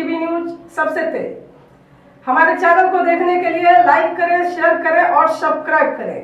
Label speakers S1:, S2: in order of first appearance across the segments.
S1: TV news सबसे तेज। हमारे चैनल को देखने के लिए लाइक करें, शेयर करें और सब्सक्राइब करें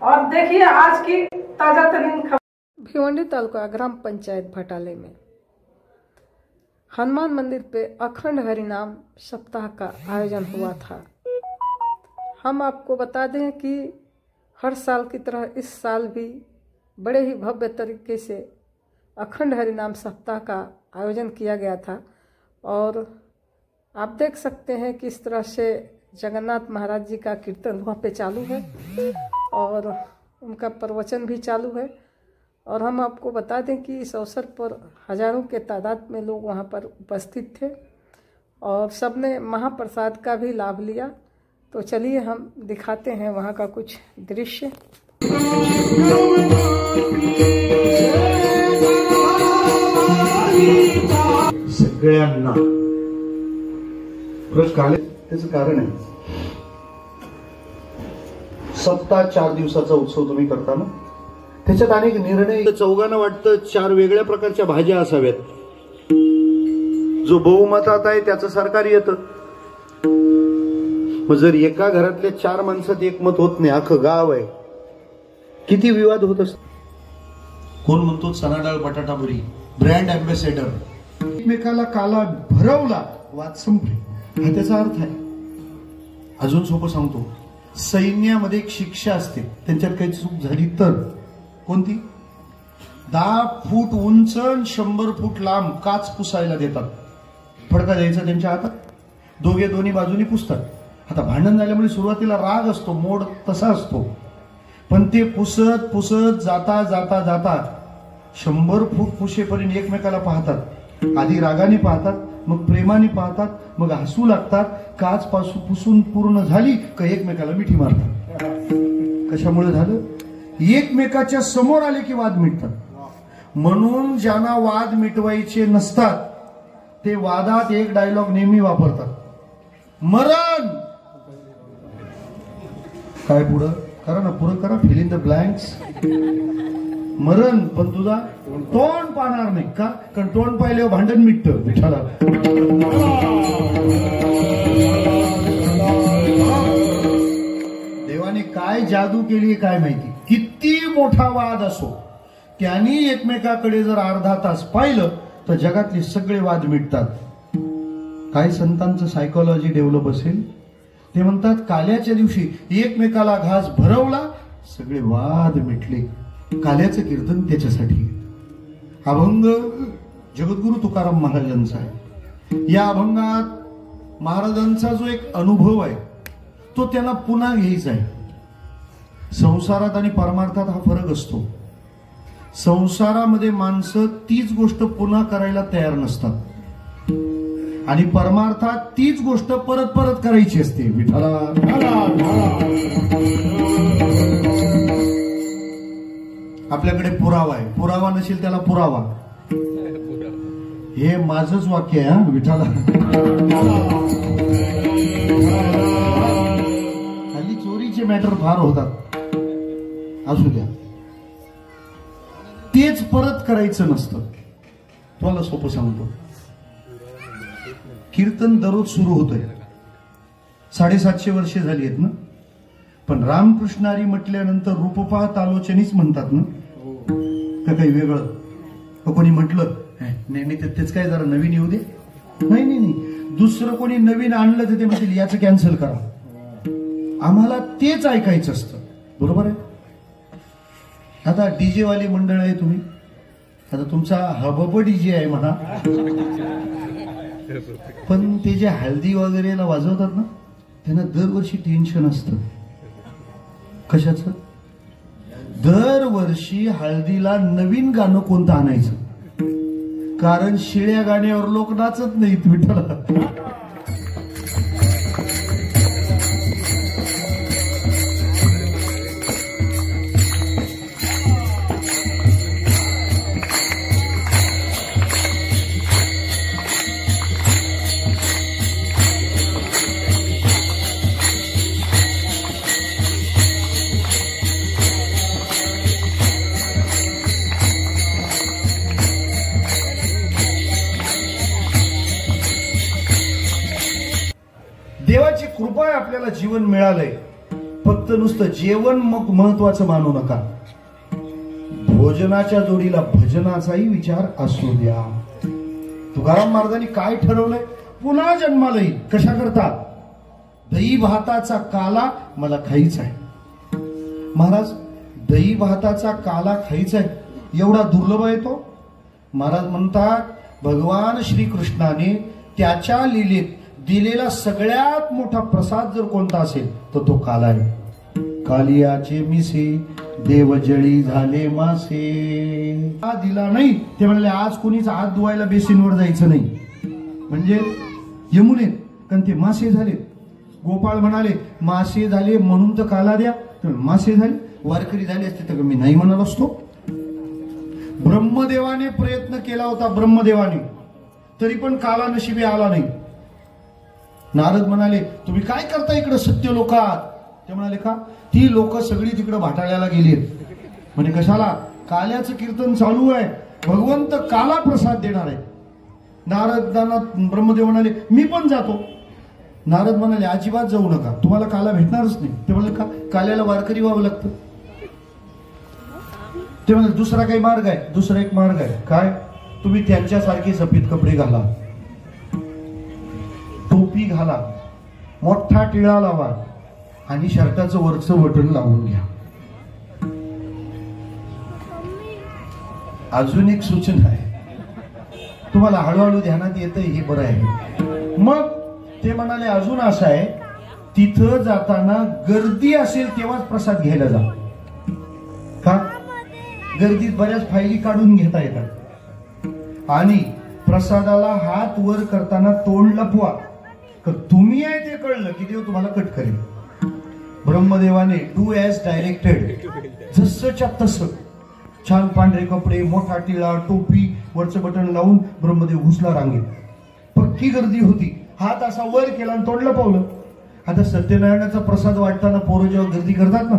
S1: और देखिए आज की ताजा तरीन खबर।
S2: भिवंडी तालुका ग्राम पंचायत भटाले में हनुमान मंदिर पे अखंड हरिनाम सप्ताह का आयोजन हुआ था। हम आपको बता दें कि हर साल की तरह इस साल भी बड़े ही भव्य तरीके से अखंड हरिनाम सप्ताह का आयोजन किया गया था और आप देख सकते हैं कि इस तरह से जगन्नाथ महाराज जी का कीर्तन वहाँ पे चालू है और उनका प्रवचन भी चालू है। और हम आपको बता दें कि इस अवसर पर हजारों के तादाद में लोग वहाँ पर उपस्थित थे और सबने महाप्रसाद का भी लाभ लिया। तो चलिए हम दिखाते हैं वहाँ का कुछ दृश्य।
S3: सगळ्यांना काल त्याचं कारण आहे, सप्ताह 4 दिवसाचा उत्सव तुम्ही करता ना, त्याच्यात अनेक निर्णय चौघांना वाटतं 4 वेगळ्या प्रकारच्या भाज्या असाव्यात। जो बहुमतात आहे त्याचं सरकार येतं। मग जर एका घरातल्या 4 माणसात एकमत होत नाही, अख्खं गाव आहे, किती विवाद होत असतो। कोण म्हणतो चना डाळ बटाटा पुरी ब्रँड अँबॅसेडर, एकमेकाला काला भरवला वाद संपले, हा त्याचा अर्थ आहे। अजून सोपं सांगतो, सैन्यामध्ये एक शिक्षा असते, त्यांच्यात काही चूक झाली तर कोणती, 10 फूट उंच 100 फूट लांब काच पुसायला देतात। फडका द्यायचा त्यांच्या हातात, दोघे दोन्ही बाजूनी पुसतात। आता भांडण झाल्यामुळे सुरुवातीला राग असतो, मोड तसा असतो, पण ते पुसत पुसत जाता जाता जाता 100 फूट पुशेपर्यंत एकमेकाला पाहतात। आधी रागाने पाहतात, मग प्रेमाने पाहतात, मग हसू लागतात। काच पासून पुसून पूर्ण झाली का एकमेकाला मिठी मारतात। कशामुळे झालं, एकमेकाच्या समोर आले की वाद मिटतात। म्हणून ज्यांना वाद मिटवायचे नसतात ते वादात एक डायलॉग नेहमी वापरतात, मरण। काय पुढं करा ना, पुढं करा, फिल इन द ब्लँक्स। मरण, पण तुझा तोंड पाहणार नाही का, कारण तोंड पाहिल्यावर भांडण मिटतं विठाला। देवाने काय जादू केली काय माहिती, किती मोठा वाद असो त्यांनी एकमेकाकडे जर अर्धा तास पाहिलं तर जगातले सगळे वाद मिटतात। काही संतांचं सायकोलॉजी डेव्हलप असेल, ते म्हणतात काल्याच्या दिवशी एकमेकाला घास भरवला सगळे वाद मिटले। काल्याचं कीर्तन त्याच्यासाठी, अभंग जगद्गुरु तुकाराम महाराजांचा आहे। या अभंगात महाराजांचा जो एक अनुभव आहे तो त्यांना पुन्हा घ्यायचा आहे। संसारात आणि परमार्थात हा फरक असतो। संसारामध्ये माणसं तीच गोष्ट पुन्हा करायला तयार नसतात आणि परमार्थात तीच गोष्ट परत परत करायची असते विठाला। आपल्याकडे पुरावा आहे, पुरावा नसेल त्याला पुरावा, हे माझंच वाक्य आहे हा विठाला। हल्ली चोरीचे मॅटर फार होतात, असू द्या, तेच परत करायचं नसतं। तुम्हाला सोपं सांगतो, कीर्तन दररोज सुरू होतंय, 750 वर्षे झाली आहेत ना, पण रामकृष्णारी म्हटल्यानंतर रूपपात आलोचनीच म्हणतात ना, का काही वेगळं, कोणी म्हटलं नाही तेच काय जरा नवीन येऊ दे, नाही नाही नाही, दुसरं कोणी नवीन आणलं तर ते म्हणतील याचं कॅन्सल करा, आम्हाला तेच ऐकायचं असतं, बरोबर आहे। आता डीजे वाली मंडळ आहे तुम्ही, आता तुमचा हबब डीजे आहे म्हणा, पण ते जे हळदी वगैरेला वाजवतात ना त्यांना दरवर्षी टेन्शन असतं। कशाचं, दरवर्षी हळदीला नवीन गाणं कोणतं आणायचं, कारण शिळ्या गाण्यावर लोक नाचत नाहीत विठ्ठला। आपल्याला जीवन मिळालंय, फक्त नुसतं जेवण मग महत्वाचं मानू नका. भोजनाच्या जोडीला भजनाचाही विचार असू द्या. तुकाराम महाराजांनी काय ठरवलंय? पुन्हा जन्माला येईल. कशा करता? दही भाताचा काला मला खायचा आहे. महाराज, दही भाताचा काला खायचा आहे, एवढा दुर्लभ आहे तो? महाराज म्हणतात, भगवान श्रीकृष्णाने त्याच्या लीलेत दिलेला सगळ्यात मोठा प्रसाद जर कोणता असेल तर तो काला आहे. कालियाचे मिसे देवजळी झाले मासे. हा दिला नाही ते म्हणाले, आज कोणीच हात धुवायला बेसिनवर जायचं नाही. म्हणजे यमुनेत, कारण ते मासे झाले. गोपाळ म्हणाले, मासे झाले म्हणून तर काला द्या. मासे झाले, वारकरी झाले असते तर मी नाही म्हणालो असतो. ब्रह्मदेवाने प्रयत्न केला होता, ब्रह्मदेवाने, तरी पण काला नशिबी आला नाही. नारद म्हणाले, तुम्ही काय करता इकडे सत्य लोकात? ते म्हणाले, का? ती लोक सगळी तिकडे भाटाळ्याला गेलीत. म्हणजे कशाला? काल्याचं कीर्तन चालू आहे, भगवंत काला प्रसाद देणार आहे. नारदांना ब्रह्मदेव म्हणाले, मी पण जातो. नारद म्हणाले, अजिबात जाऊ नका, तुम्हाला काला भेटणारच नाही. ते म्हणाले, का? काल्याला वारकरी व्हावं लागतं. ते म्हणाले, दुसरा काही मार्ग आहे? दुसरा एक मार्ग आहे. काय? तुम्ही त्यांच्यासारखे सफेद कपडे घाला, टोपी घाला, मोठा टिळा लावा आणि शर्टाचं वरचं बटन लावून घ्या. अजून एक सूचना आहे, तुम्हाला हळूहळू ध्यानात येतं हे बरं आहे. मग ते म्हणाले, अजून असं आहे, तिथं जाताना गर्दी असेल तेव्हाच प्रसाद घ्यायला जा. का? गर्दीत बऱ्याच फायली काढून घेता येतात. आणि प्रसादाला हात वर करताना तोंड लपवा. तुम्ही आहे ते कळलं की देव तुम्हाला कट करेल. ब्रह्मदेवाने डू ॲज डायरेक्टेड, जसंच्या तसं छान पांढरे कपडे, मोठा टिळा, टोपी, वरचं बटन लावून ब्रह्मदेव घुसला रांगेत. पक्की गर्दी होती. हात असा वर केला आणि तोंड लपवलं. आता सत्यनारायणाचा प्रसाद वाटताना पोरं जेव्हा गर्दी करतात ना,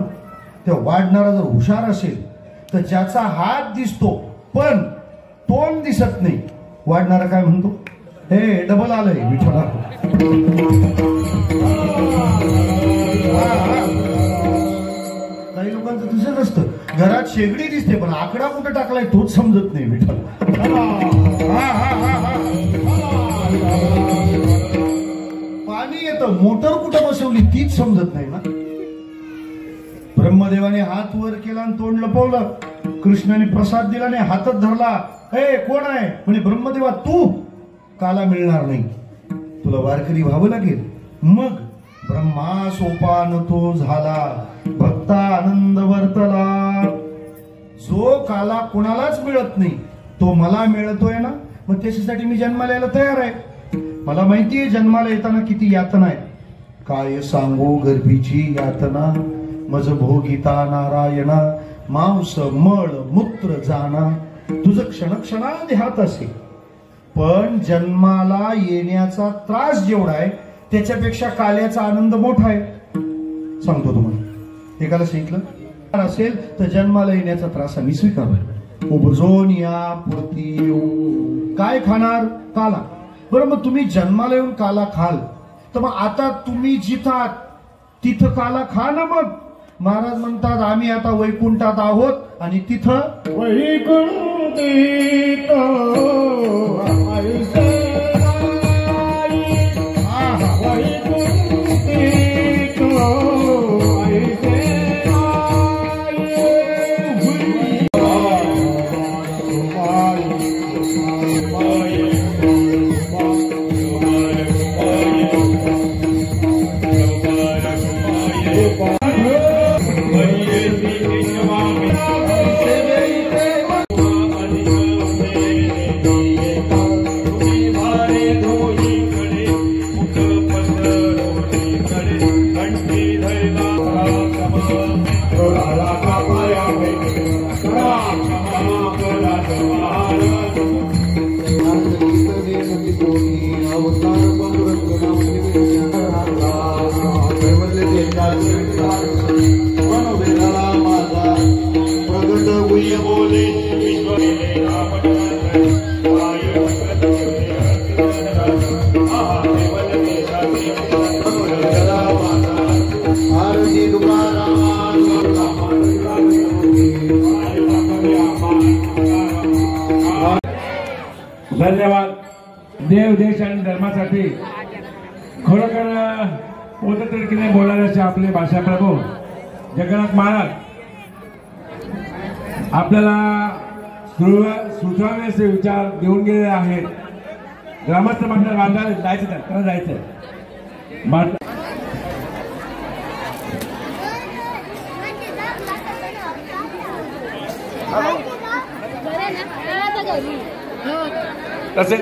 S3: तेव्हा वाढणारा जर हुशार असेल तर ज्याचा हात दिसतो पण तोंड दिसत नाही, वाढणारा काय म्हणतो, हे डबल आलंय विठ्ठला. काही लोकांचं तसंच असतं, घरात शेगडी दिसते पण आकडा कुठे टाकलाय तोच समजत नाही विठ्ठल. पाणी येतं, मोटर कुठं बसवली तीच समजत नाही ना. ब्रह्मदेवाने हात वर केला आणि तोंड लपवलं. कृष्णाने प्रसाद दिला नाही, हातात धरला. हे कोण आहे? म्हणजे ब्रह्मदेवा तू. काला मिळणार नाही, तुला वारकरी व्हावं लागेल. मग ब्रह्मा सोपान तो झाला, भक्ता आनंद वर्तला. जो काला कोणालाच मिळत नाही तो मला मिळतोय ना, मग त्याच्यासाठी मी जन्माला यायला तयार आहे. मला माहितीये जन्माला येताना किती यातना आहे. काय सांगू गर्भीची यातना, मज भोगिता नारायणा, मांस मळ मूत्र जाना, तुझं क्षणक्षणात ध्यात असेल. पण जन्माला येण्याचा त्रास जेवढा आहे त्याच्यापेक्षा काल्याचा आनंद मोठा आहे. सांगतो तुम्हाला, एकाला सांगितलं असेल तर जन्माला येण्याचा त्रास आम्ही स्वीकारला. उपजोन या पुरती येऊ. काय खाणार? काला. बरं, मग तुम्ही जन्माला येऊन काला खाल तर मग आता तुम्ही जिथं तिथं काला खा ना. मग महाराज म्हणतात, आम्ही आता वैकुंठात आहोत आणि तिथं
S4: बोले धन्यवाद. देव देश आणि धर्मासाठी खरोखर पोततिडकीने बोलणारे आपले भाषाप्रभू जगन्नाथ महाराज आपल्याला सुचवावे असे विचार देऊन गेलेले आहेत. ग्रामस्थ मंडळ बांधायला जायचं. तसेच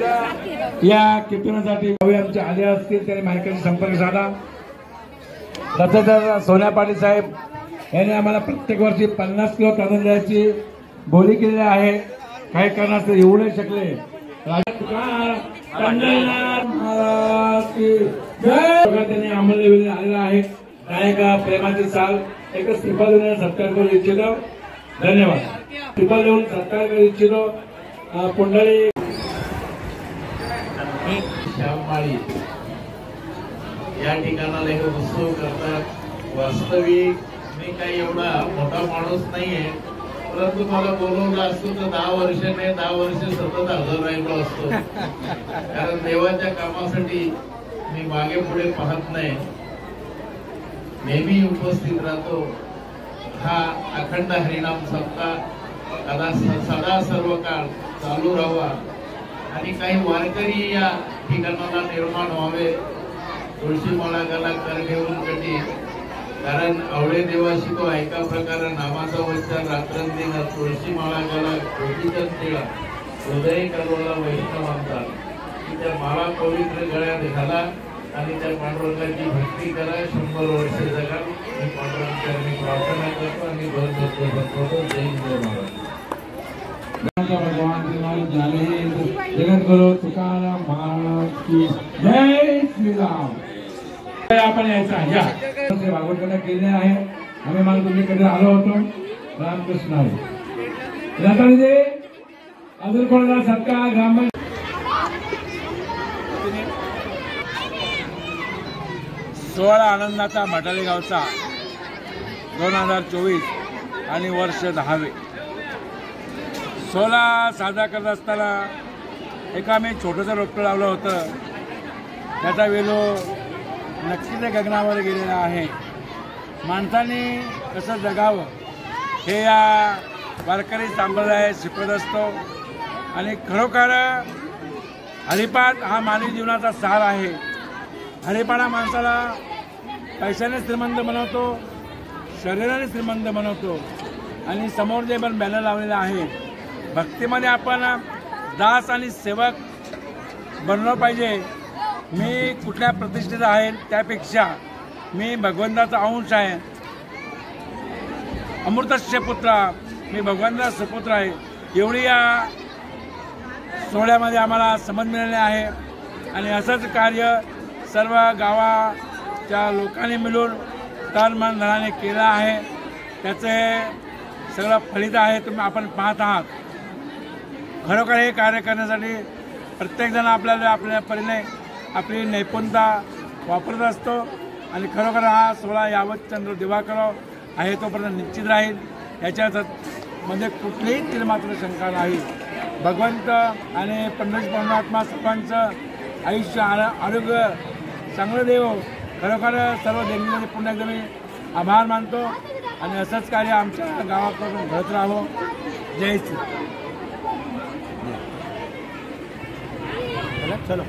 S4: या कीर्तनासाठी आमचे आले असतील त्यांनी माहितीचा संपर्क साधा. तसेच सोन्या पाटील साहेब यांनी आम्हाला प्रत्येक वर्षी 50 किलो तांदळाची बोली केलेली आहे. काही कारणास्तव येऊ नाही शकले. त्यांनी अमूल्य वेळ आलेला आहे. नायका प्रेमाची साल एकच श्रीफळ देऊन सत्कार करू इच्छितो. धन्यवाद. श्रीफळ देऊन सत्कार करू इच्छितो. पुंडळी
S5: श्याममाळी या ठिकाणाला हे उत्सव करतात. वास्तविक मी काही एवढा मोठा माणूस नाहीये, परंतु मला बोलवलं असतो तर 10 वर्ष नाही 10 वर्ष सतत हजर राहिलो असतो. कारण देवाच्या कामासाठी मी मागे पुढे पाहत नाही, नेहमी उपस्थित राहतो. हा अखंड हरिनाम सप्ताह सदा सर्व काळ चालू राहावा आणि काही वारकरी या ठिकाणाला निर्माण व्हावे. तुळशीमाळा गला कर घेऊन कटी, कारण आवळे देवाशी तो ऐका प्रकार नामाचा उच्चार रात्रंदिन. तुळशीमाळा गला गोपीचंद टिळा हृदय करोला वैष्णवांचा. त्या माळा पवित्र गळ्यात घाला आणि त्या पांडुरंगाची भक्ती करा. 100 वर्ष जगा. मी पांडुरंगाची प्रार्थना करतो आणि भगवान जगद्गुरु तुकाराम महाराज की जय श्रीराम. आपण यायचा या भागवताला केले आहे. आम्ही मला तुमच्याकडे आलो होतो. रामकृष्ण आहे रताळी अजून कोणाला सत्कार ग्राम सोहळा आनंदाचा मटाले गावचा 2024 आणि वर्ष 10वे सोहळा साजरा करत असताना एका मी छोटंसं रोपटं लावलं होतं. त्याचा वेलो नक्षीच्या गगनावर गेलेला आहे. माणसाने कसं जगावं हे या वारकरी संप्रदाय शिकवत असतो. आणि खरोखर हरिपाठ हा मानवी जीवनाचा सार आहे. हरिपाठ हा माणसाला पैशाने श्रीमंत बनवतो, शरीराने श्रीमंत बनवतो. आणि समोर जे पण बॅनर लावलेलं आहे, भक्तीमध्ये आपण दास आणि सेवक बनलो पाहिजे. मी कुठल्या प्रतिष्ठेचा आहे त्यापेक्षा मी भगवंताचा अंश आहे. अमृतस्य पुत्र, मी भगवंताचा सुपुत्र आहे. एवढी या सोहळ्यामध्ये आम्हाला समज मिळाली आहे. आणि असंच कार्य सर्व गावाच्या लोकांनी मिळून तन मन धनाने केलं आहे. त्याचे सगळं फलित आहे. तुम्ही आपण पाहत आहात. खरोखर हे कार्य करण्यासाठी प्रत्येकजण आपल्याला आपल्या परीने आपली नैपुणता वापरत असतो. आणि खरोखर हा सोहळा यावत चंद्र दिवाकर आहे तोपर्यंत निश्चित राहील. याच्यामध्ये कुठलीही तिळमात्र शंका नाही. भगवंत आणि पंडित परमात्मा सर्वांचं आयुष्य आरोग्य चांगलं देव. खरोखर सर्व देवीचे पुन्हा एकदा मी आभार मानतो. आणि असंच कार्य आमच्या गावाकडून घडत राहावं. जय श्री. चलो.